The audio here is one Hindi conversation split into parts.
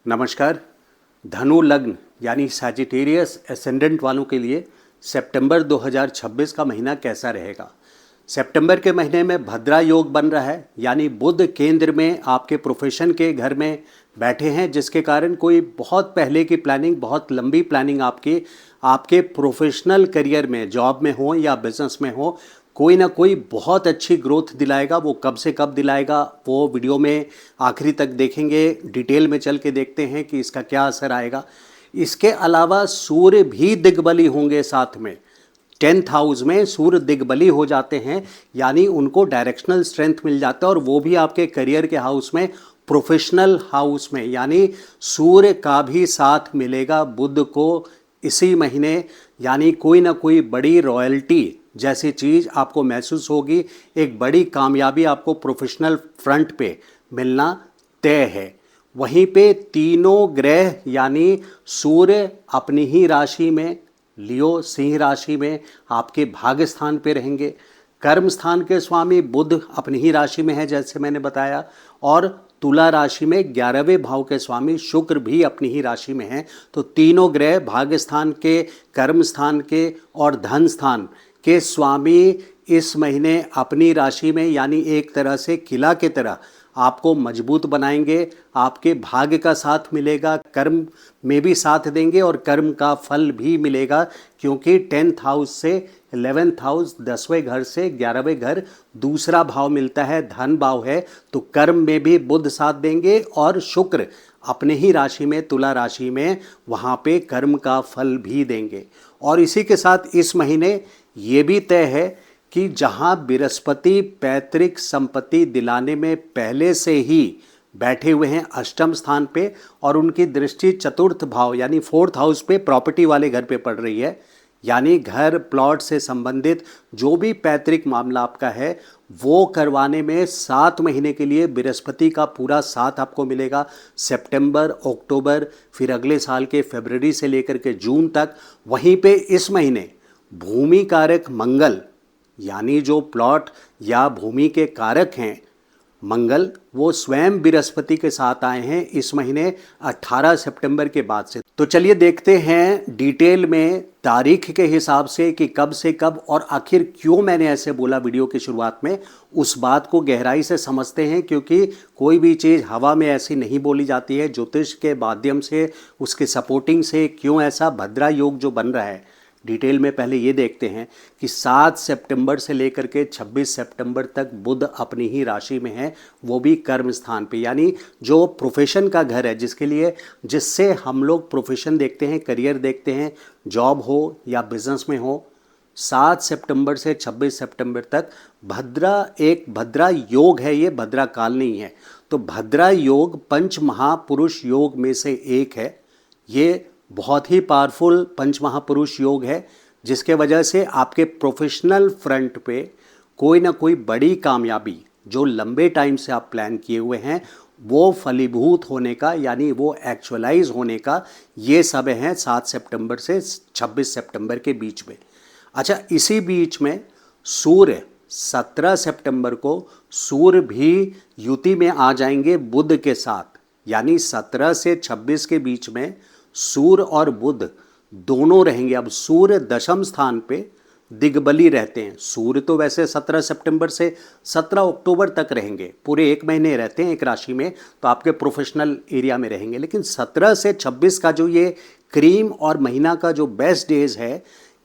नमस्कार। धनु लग्न यानी सैजिटेरियस एसेंडेंट वालों के लिए सितंबर 2026 का महीना कैसा रहेगा। सितंबर के महीने में भद्रा योग बन रहा है, यानी बुध केंद्र में आपके प्रोफेशन के घर में बैठे हैं, जिसके कारण कोई बहुत पहले की प्लानिंग, बहुत लंबी प्लानिंग आपके प्रोफेशनल करियर में, जॉब में हो या बिजनेस में हो, कोई ना कोई बहुत अच्छी ग्रोथ दिलाएगा। वो कब से कब दिलाएगा वो वीडियो में आखिरी तक देखेंगे, डिटेल में चल के देखते हैं कि इसका क्या असर आएगा। इसके अलावा सूर्य भी दिग्बली होंगे साथ में। 10th हाउस में सूर्य दिग्बली हो जाते हैं, यानी उनको डायरेक्शनल स्ट्रेंथ मिल जाता है, और वो भी आपके करियर के हाउस में, प्रोफेशनल हाउस में, यानी सूर्य का भी साथ मिलेगा बुध को इसी महीने। यानी कोई ना कोई बड़ी रॉयल्टी जैसी चीज़ आपको महसूस होगी, एक बड़ी कामयाबी आपको प्रोफेशनल फ्रंट पे मिलना तय है। वहीं पे तीनों ग्रह यानी सूर्य अपनी ही राशि में, लियो सिंह राशि में आपके भाग्य स्थान पे रहेंगे। कर्म स्थान के स्वामी बुध अपनी ही राशि में है जैसे मैंने बताया, और तुला राशि में 11वें भाव के स्वामी शुक्र भी अपनी ही राशि में हैं। तो तीनों ग्रह भाग्य स्थान के, कर्म स्थान के और धन स्थान के स्वामी इस महीने अपनी राशि में, यानी एक तरह से किला की तरह आपको मजबूत बनाएंगे। आपके भाग्य का साथ मिलेगा, कर्म में भी साथ देंगे और कर्म का फल भी मिलेगा, क्योंकि 10th हाउस से 11th हाउस, 10वें घर से 11वें घर दूसरा भाव मिलता है, धन भाव है। तो कर्म में भी बुध साथ देंगे और शुक्र अपने ही राशि में, तुला राशि में, वहाँ पे कर्म का फल भी देंगे। और इसी के साथ इस महीने ये भी तय है कि जहां बृहस्पति पैतृक संपत्ति दिलाने में पहले से ही बैठे हुए हैं अष्टम स्थान पे, और उनकी दृष्टि चतुर्थ भाव यानी 4th हाउस पे, प्रॉपर्टी वाले घर पे पड़ रही है, यानी घर प्लॉट से संबंधित जो भी पैतृक मामला आपका है वो करवाने में 7 महीने के लिए बृहस्पति का पूरा साथ आपको मिलेगा। सितंबर, अक्टूबर, फिर अगले साल के फरवरी से लेकर के जून तक। वहीं पे इस महीने भूमि कारक मंगल, यानी जो प्लॉट या भूमि के कारक हैं मंगल, वो स्वयं बृहस्पति के साथ आए हैं इस महीने 18 सितंबर के बाद से। तो चलिए देखते हैं डिटेल में तारीख के हिसाब से कि कब से कब और आखिर क्यों मैंने ऐसे बोला वीडियो की शुरुआत में, उस बात को गहराई से समझते हैं, क्योंकि कोई भी चीज़ हवा में ऐसी नहीं बोली जाती है। ज्योतिष के माध्यम से, उसके सपोर्टिंग से क्यों ऐसा भद्रा योग जो बन रहा है, डिटेल में पहले ये देखते हैं कि 7 सितंबर से लेकर के 26 सितंबर तक बुध अपनी ही राशि में है, वो भी कर्म स्थान पे, यानी जो प्रोफेशन का घर है, जिससे हम लोग प्रोफेशन देखते हैं, करियर देखते हैं, जॉब हो या बिजनेस में हो। 7 सितंबर से 26 सितंबर तक एक भद्रा योग है, ये भद्रा काल नहीं है। तो भद्रा योग पंच महापुरुष योग में से एक है। ये बहुत ही पावरफुल पंच महापुरुष योग है, जिसके वजह से आपके प्रोफेशनल फ्रंट पे कोई ना कोई बड़ी कामयाबी जो लंबे टाइम से आप प्लान किए हुए हैं वो फलीभूत होने का, यानी वो एक्चुअलाइज होने का ये सब हैं 7 सितंबर से 26 सितंबर के बीच में। अच्छा, इसी बीच में सूर्य 17 सितंबर को सूर्य भी युति में आ जाएंगे बुध के साथ, यानी 17 से 26 के बीच में सूर्य और बुध दोनों रहेंगे। अब सूर्य दशम स्थान पे दिग्बली रहते हैं। सूर्य तो वैसे 17 सितंबर से 17 अक्टूबर तक रहेंगे, पूरे एक महीने रहते हैं एक राशि में, तो आपके प्रोफेशनल एरिया में रहेंगे। लेकिन 17 से 26 का जो ये क्रीम और महीना का जो बेस्ट डेज है,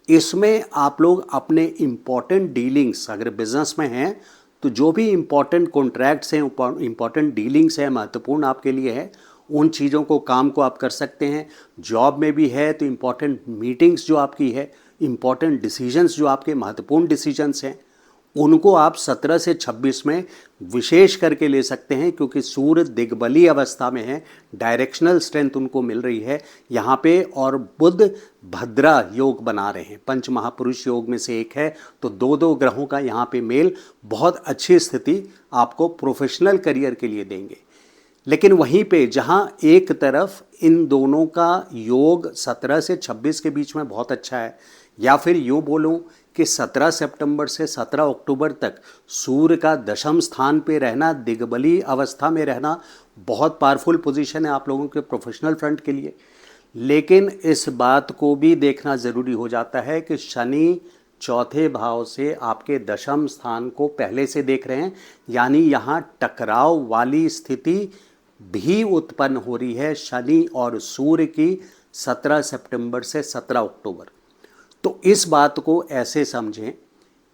इसमें आप लोग अपने इम्पॉर्टेंट डीलिंग्स, अगर बिजनेस में हैं तो जो भी इम्पॉर्टेंट कॉन्ट्रैक्ट्स हैं, इम्पॉर्टेंट डीलिंग्स हैं, महत्वपूर्ण आपके लिए है, उन चीज़ों को, काम को आप कर सकते हैं। जॉब में भी है तो इम्पॉर्टेंट मीटिंग्स जो आपकी है, इम्पॉर्टेंट डिसीजंस जो आपके महत्वपूर्ण डिसीजंस हैं, उनको आप 17 से 26 में विशेष करके ले सकते हैं, क्योंकि सूर्य दिग्बली अवस्था में है, डायरेक्शनल स्ट्रेंथ उनको मिल रही है यहाँ पे, और बुध भद्रा योग बना रहे हैं, पंच महापुरुष योग में से एक है। तो दो ग्रहों का यहाँ पे मेल बहुत अच्छी स्थिति आपको प्रोफेशनल करियर के लिए देंगे। लेकिन वहीं पे जहां एक तरफ इन दोनों का योग 17 से 26 के बीच में बहुत अच्छा है, या फिर यूँ बोलूँ कि 17 सितंबर से 17 अक्टूबर तक सूर्य का दशम स्थान पे रहना, दिग्बली अवस्था में रहना बहुत पावरफुल पोजीशन है आप लोगों के प्रोफेशनल फ्रंट के लिए। लेकिन इस बात को भी देखना ज़रूरी हो जाता है कि शनि चौथे भाव से आपके दशम स्थान को पहले से देख रहे हैं, यानी यहाँ टकराव वाली स्थिति भी उत्पन्न हो रही है शनि और सूर्य की 17 सितंबर से 17 अक्टूबर। तो इस बात को ऐसे समझें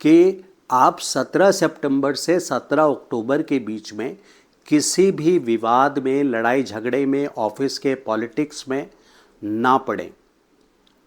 कि आप 17 सितंबर से 17 अक्टूबर के बीच में किसी भी विवाद में, लड़ाई झगड़े में, ऑफिस के पॉलिटिक्स में ना पड़ें।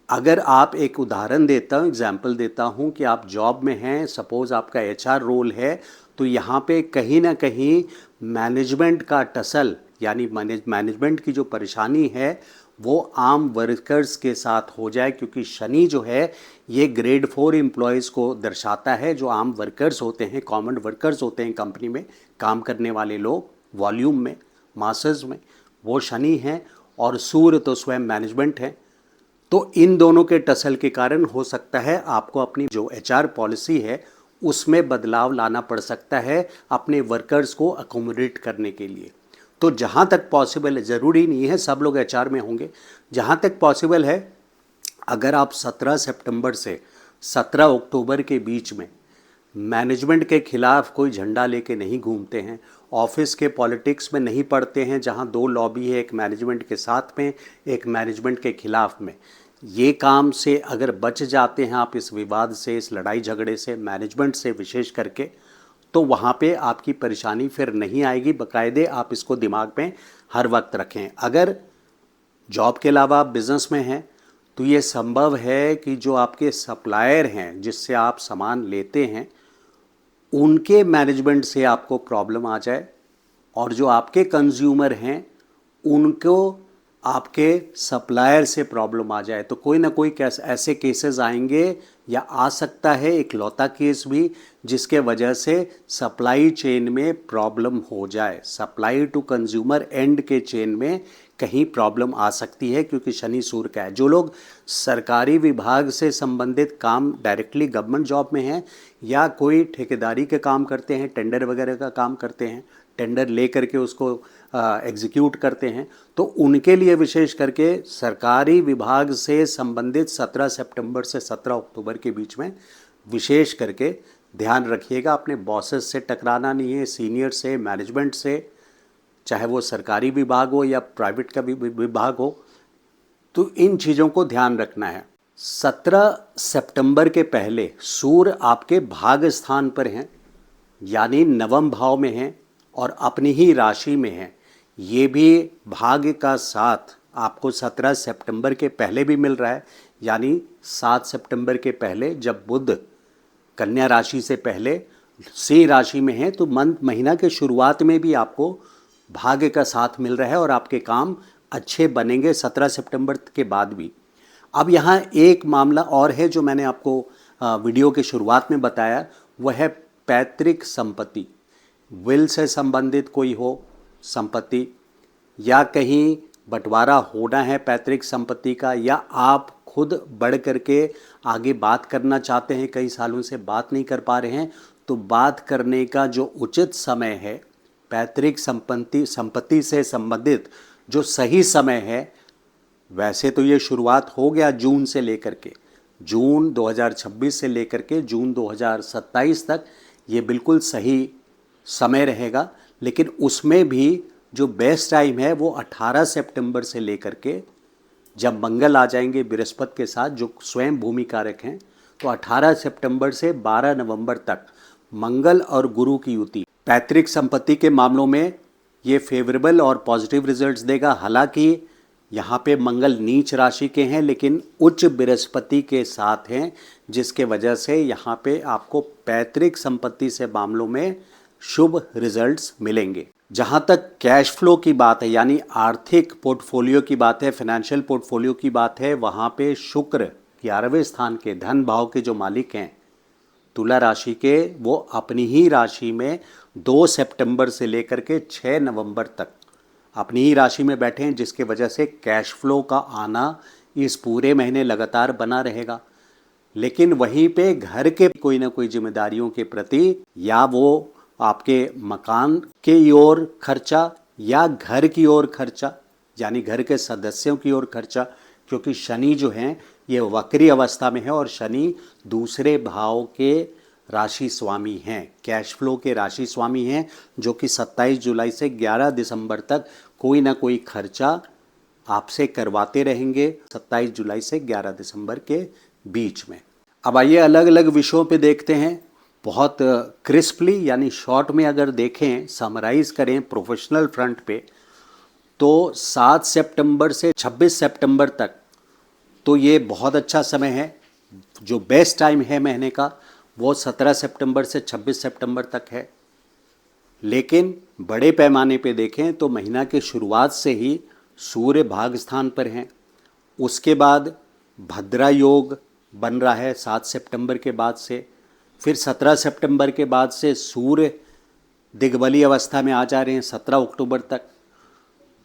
अगर आप, एक उदाहरण देता हूँ, एग्जाम्पल देता हूँ कि आप जॉब में हैं, सपोज़ आपका एचआर रोल है, तो यहाँ पे कहीं ना कहीं मैनेजमेंट का टसल, यानी मैनेजमेंट की जो परेशानी है वो आम वर्कर्स के साथ हो जाए, क्योंकि शनि जो है ये ग्रेड 4 एम्प्लॉयज़ को दर्शाता है, जो आम वर्कर्स होते हैं, कॉमन वर्कर्स होते हैं कंपनी में काम करने वाले लोग, वॉल्यूम में, मासेस में, वो शनि हैं, और सूर्य तो स्वयं मैनेजमेंट है। तो इन दोनों के टसल के कारण हो सकता है आपको अपनी जो एचआर पॉलिसी है उसमें बदलाव लाना पड़ सकता है अपने वर्कर्स को अकोमोडेट करने के लिए। तो जहाँ तक पॉसिबल है, ज़रूरी नहीं है सब लोग एचआर में होंगे, जहाँ तक पॉसिबल है अगर आप 17 सितंबर से 17 अक्टूबर के बीच में मैनेजमेंट के खिलाफ कोई झंडा लेके नहीं घूमते हैं, ऑफिस के पॉलिटिक्स में नहीं पड़ते हैं जहां दो लॉबी है, एक मैनेजमेंट के साथ में, एक मैनेजमेंट के खिलाफ में, ये काम से अगर बच जाते हैं आप, इस विवाद से, इस लड़ाई झगड़े से, मैनेजमेंट से विशेष करके, तो वहाँ पे आपकी परेशानी फिर नहीं आएगी। बाकायदे आप इसको दिमाग में हर वक्त रखें। अगर जॉब के अलावा आप बिज़नेस में हैं तो ये संभव है कि जो आपके सप्लायर हैं जिससे आप सामान लेते हैं उनके मैनेजमेंट से आपको प्रॉब्लम आ जाए, और जो आपके कंज्यूमर हैं उनको आपके सप्लायर से प्रॉब्लम आ जाए। तो कोई ना कोई ऐसे केसेस आएंगे, या आ सकता है एक लौता केस भी, जिसके वजह से सप्लाई चेन में प्रॉब्लम हो जाए, सप्लाई टू कंज्यूमर एंड के चेन में कहीं प्रॉब्लम आ सकती है, क्योंकि शनि सूर्य का है। जो लोग सरकारी विभाग से संबंधित काम, डायरेक्टली गवर्नमेंट जॉब में हैं या कोई ठेकेदारी के काम करते हैं, टेंडर वगैरह का काम करते हैं, टेंडर ले करके उसको एग्जीक्यूट करते हैं, तो उनके लिए विशेष करके सरकारी विभाग से संबंधित 17 सितंबर से 17 अक्टूबर के बीच में विशेष करके ध्यान रखिएगा। अपने बॉसेस से टकराना नहीं है, सीनियर से, मैनेजमेंट से, चाहे वो सरकारी विभाग हो या प्राइवेट का विभाग हो, तो इन चीज़ों को ध्यान रखना है। 17 सितंबर के पहले सूर्य आपके भाग स्थान पर हैं, यानी नवम भाव में हैं और अपनी ही राशि में हैं। ये भी भाग्य का साथ आपको 17 सितंबर के पहले भी मिल रहा है, यानी 7 सितंबर के पहले, जब बुध कन्या राशि से पहले सिंह राशि में है, तो महीना के शुरुआत में भी आपको भाग्य का साथ मिल रहा है और आपके काम अच्छे बनेंगे 17 सितंबर के बाद भी। अब यहाँ एक मामला और है जो मैंने आपको वीडियो के शुरुआत में बताया, वह है पैतृक संपत्ति। विल से संबंधित कोई हो संपत्ति, या कहीं बंटवारा होना है पैतृक संपत्ति का, या आप खुद बढ़ करके आगे बात करना चाहते हैं, कई सालों से बात नहीं कर पा रहे हैं, तो बात करने का जो उचित समय है, पैतृक संपत्ति से संबंधित जो सही समय है, वैसे तो ये शुरुआत हो गया जून से लेकर के, जून 2026 से लेकर के जून 2027 तक ये बिल्कुल सही समय रहेगा। लेकिन उसमें भी जो बेस्ट टाइम है वो 18 सितंबर से लेकर के, जब मंगल आ जाएंगे बृहस्पति के साथ जो स्वयं भूमि कारक हैं, तो 18 सितंबर से 12 नवंबर तक मंगल और गुरु की युति पैतृक संपत्ति के मामलों में ये फेवरेबल और पॉजिटिव रिजल्ट्स देगा। हालांकि यहाँ पे मंगल नीच राशि के हैं लेकिन उच्च बृहस्पति के साथ हैं, जिसके वजह से यहाँ पे आपको पैतृक संपत्ति से मामलों में शुभ रिजल्ट्स मिलेंगे। जहाँ तक कैश फ्लो की बात है, यानी आर्थिक पोर्टफोलियो की बात है, फाइनेंशियल पोर्टफोलियो की बात है, वहाँ पे शुक्र 11वें स्थान के धन भाव के जो मालिक हैं तुला राशि के, वो अपनी ही राशि में 2 सितंबर से लेकर के 6 नवंबर तक अपनी ही राशि में बैठे हैं, जिसके वजह से कैश फ्लो का आना इस पूरे महीने लगातार बना रहेगा। लेकिन वहीं पे घर के कोई ना कोई जिम्मेदारियों के प्रति, या वो आपके मकान के ओर खर्चा या घर की ओर खर्चा, यानी घर के सदस्यों की ओर खर्चा, क्योंकि शनि जो हैं ये वक्री अवस्था में है और शनि दूसरे भाव के राशि स्वामी हैं, कैश फ्लो के राशि स्वामी हैं, जो कि 27 जुलाई से 11 दिसंबर तक कोई ना कोई खर्चा आपसे करवाते रहेंगे, 27 जुलाई से 11 दिसंबर के बीच में। अब आइए अलग अलग विषयों पे देखते हैं, बहुत क्रिस्पली यानी शॉर्ट में अगर देखें, समराइज करें प्रोफेशनल फ्रंट पे, तो 7 सितंबर से 26 सितंबर तक तो ये बहुत अच्छा समय है। जो बेस्ट टाइम है महीने का वो 17 सितंबर से 26 सितंबर तक है। लेकिन बड़े पैमाने पे देखें तो महीना के शुरुआत से ही सूर्य भाग स्थान पर हैं, उसके बाद भद्रा योग बन रहा है 7 सितंबर के बाद से, फिर 17 सितंबर के बाद से सूर्य दिग्बली अवस्था में आ जा रहे हैं 17 अक्टूबर तक।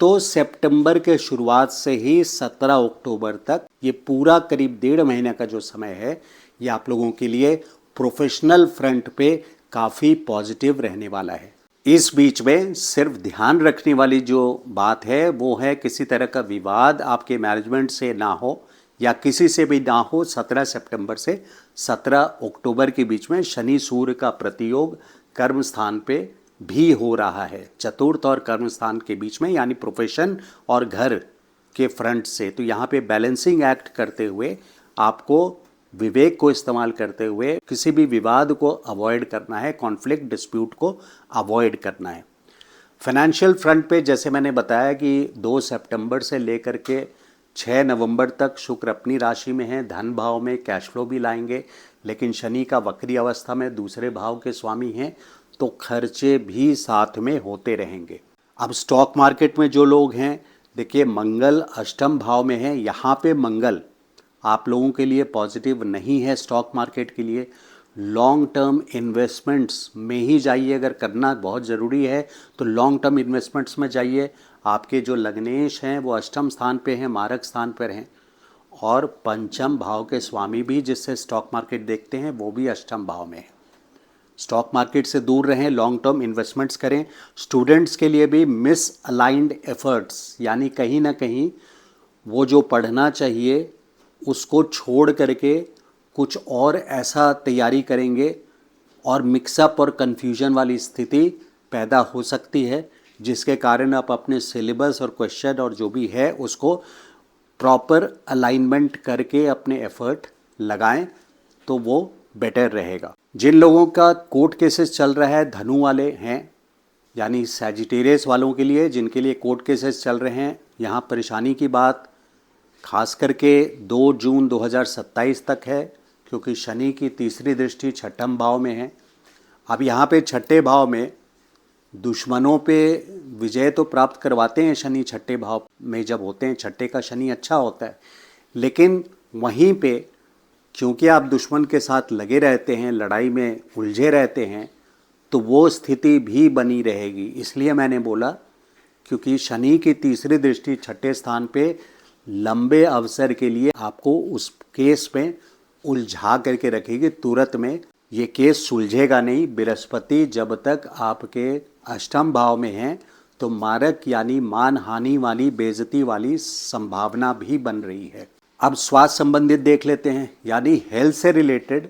तो सितंबर के शुरुआत से ही 17 अक्टूबर तक ये पूरा करीब 1.5 महीने का जो समय है ये आप लोगों के लिए प्रोफेशनल फ्रंट पे काफ़ी पॉजिटिव रहने वाला है। इस बीच में सिर्फ ध्यान रखने वाली जो बात है वो है किसी तरह का विवाद आपके मैनेजमेंट से ना हो या किसी से भी ना हो। 17 सितंबर से 17 अक्टूबर के बीच में शनि सूर्य का प्रतियोग कर्म स्थान पे भी हो रहा है, चतुर्थ और कर्म स्थान के बीच में, यानी प्रोफेशन और घर के फ्रंट से। तो यहाँ पे बैलेंसिंग एक्ट करते हुए आपको विवेक को इस्तेमाल करते हुए किसी भी विवाद को अवॉइड करना है, कॉन्फ्लिक्ट डिस्प्यूट को अवॉइड करना है। फाइनेंशियल फ्रंट पे जैसे मैंने बताया कि 2 सितंबर से लेकर के 6 नवंबर तक शुक्र अपनी राशि में है, धन भाव में कैश फ्लो भी लाएंगे, लेकिन शनि का वक्री अवस्था में दूसरे भाव के स्वामी हैं, तो खर्चे भी साथ में होते रहेंगे। अब स्टॉक मार्केट में जो लोग हैं, देखिए मंगल अष्टम भाव में है, यहाँ पे मंगल आप लोगों के लिए पॉजिटिव नहीं है। स्टॉक मार्केट के लिए लॉन्ग टर्म इन्वेस्टमेंट्स में ही जाइए, अगर करना बहुत ज़रूरी है तो लॉन्ग टर्म इन्वेस्टमेंट्स में जाइए। आपके जो लग्नेश हैं वो अष्टम स्थान पे हैं, मारक स्थान पर हैं, और पंचम भाव के स्वामी भी जिससे स्टॉक मार्केट देखते हैं वो भी अष्टम भाव में है। स्टॉक मार्केट से दूर रहें, लॉन्ग टर्म इन्वेस्टमेंट्स करें। स्टूडेंट्स के लिए भी मिस अलाइंड एफर्ट्स, यानी कहीं ना कहीं वो जो पढ़ना चाहिए उसको छोड़ करके कुछ और ऐसा तैयारी करेंगे और मिक्सअप और कन्फ्यूजन वाली स्थिति पैदा हो सकती है, जिसके कारण आप अपने सिलेबस और क्वेश्चन और जो भी है उसको प्रॉपर अलाइनमेंट करके अपने एफर्ट लगाएं, तो वो बेटर रहेगा। जिन लोगों का कोर्ट केसेस चल रहा है, धनु वाले हैं, यानी सैजिटेरियस वालों के लिए जिनके लिए कोर्ट केसेस चल रहे हैं, यहाँ परेशानी की बात खास करके 2 जून 2027 तक है, क्योंकि शनि की तीसरी दृष्टि छठम भाव में है। अब यहाँ पे छठे भाव में दुश्मनों पे विजय तो प्राप्त करवाते हैं शनि छठे भाव में जब होते हैं, छठे का शनि अच्छा होता है, लेकिन वहीं पे क्योंकि आप दुश्मन के साथ लगे रहते हैं, लड़ाई में उलझे रहते हैं, तो वो स्थिति भी बनी रहेगी। इसलिए मैंने बोला, क्योंकि शनि की तीसरी दृष्टि छठे स्थान पे लंबे अवसर के लिए आपको उस केस में उलझा करके रखेगी। तुरंत में ये केस सुलझेगा नहीं। बृहस्पति जब तक आपके अष्टम भाव में हैं तो मारक यानी मान हानि वाली, बेइज्जती वाली संभावना भी बन रही है। अब स्वास्थ्य संबंधित देख लेते हैं, यानी हेल्थ से रिलेटेड।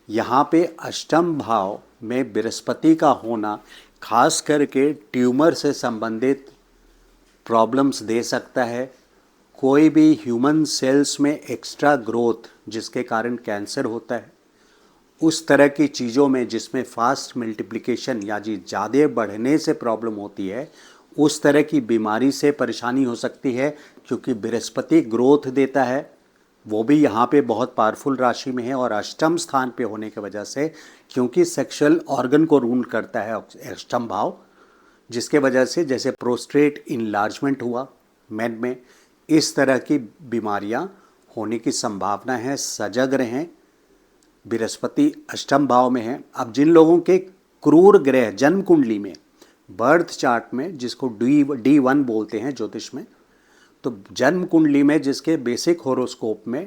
यहाँ पे अष्टम भाव में बृहस्पति का होना खास करके ट्यूमर से संबंधित प्रॉब्लम्स दे सकता है। कोई भी ह्यूमन सेल्स में एक्स्ट्रा ग्रोथ जिसके कारण कैंसर होता है, उस तरह की चीज़ों में जिसमें फास्ट मल्टीप्लिकेशन या जी ज़्यादा बढ़ने से प्रॉब्लम होती है, उस तरह की बीमारी से परेशानी हो सकती है। क्योंकि बृहस्पति ग्रोथ देता है, वो भी यहाँ पे बहुत पावरफुल राशि में है, और अष्टम स्थान पे होने की वजह से, क्योंकि सेक्सुअल ऑर्गन को रूल करता है अष्टम भाव, जिसके वजह से जैसे प्रोस्टेट इनलार्जमेंट हुआ मेन में, इस तरह की बीमारियाँ होने की संभावना है। सजग रहें, बृहस्पति अष्टम भाव में है। अब जिन लोगों के क्रूर ग्रह जन्म कुंडली में, बर्थ चार्ट में, जिसको D1 बोलते हैं ज्योतिष में, तो जन्म कुंडली में जिसके बेसिक होरोस्कोप में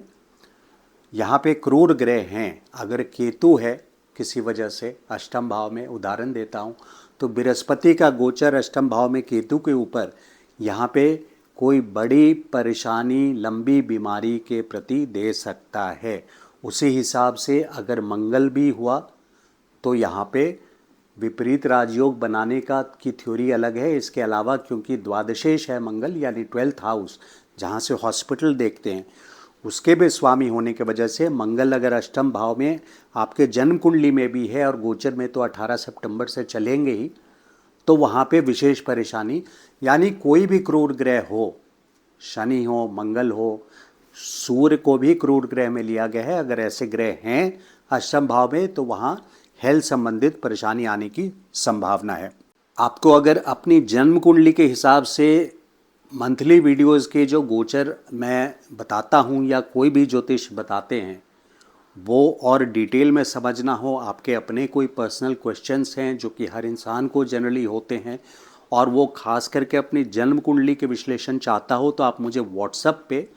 यहाँ पे क्रूर ग्रह हैं, अगर केतु है किसी वजह से अष्टम भाव में, उदाहरण देता हूँ तो बृहस्पति का गोचर अष्टम भाव में केतु के ऊपर, यहाँ पे कोई बड़ी परेशानी लंबी बीमारी के प्रति दे सकता है। उसी हिसाब से अगर मंगल भी हुआ तो यहाँ पे विपरीत राजयोग बनाने का की थ्योरी अलग है। इसके अलावा क्योंकि द्वादशेश है मंगल यानी 12th हाउस, जहाँ से हॉस्पिटल देखते हैं, उसके भी स्वामी होने की वजह से मंगल अगर अष्टम भाव में आपके जन्म कुंडली में भी है और गोचर में तो 18 सितंबर से चलेंगे ही, तो वहाँ पे विशेष परेशानी, यानी कोई भी क्रूर ग्रह हो, शनि हो, मंगल हो, सूर्य को भी क्रूर ग्रह में लिया गया है, अगर ऐसे ग्रह हैं अष्टम भाव में तो वहाँ हेल्थ संबंधित परेशानी आने की संभावना है। आपको अगर अपनी जन्म कुंडली के हिसाब से मंथली वीडियोस के जो गोचर मैं बताता हूँ या कोई भी ज्योतिष बताते हैं वो और डिटेल में समझना हो, आपके अपने कोई पर्सनल क्वेश्चंस हैं जो कि हर इंसान को जनरली होते हैं और वो खास करके अपनी जन्म कुंडली के विश्लेषण चाहता हो, तो आप मुझे व्हाट्सएप पे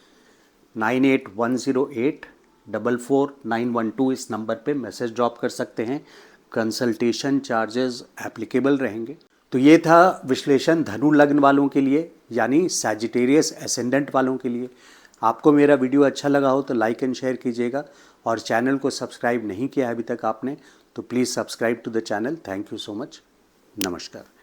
9810844912 इस नंबर पे मैसेज ड्रॉप कर सकते हैं। कंसल्टेशन चार्जेस एप्लीकेबल रहेंगे। तो ये था विश्लेषण धनु लग्न वालों के लिए, यानी सैजिटेरियस एसेंडेंट वालों के लिए। आपको मेरा वीडियो अच्छा लगा हो तो लाइक एंड शेयर कीजिएगा, और चैनल को सब्सक्राइब नहीं किया है अभी तक आपने तो please subscribe to the channel. Thank you so much. नमस्कार।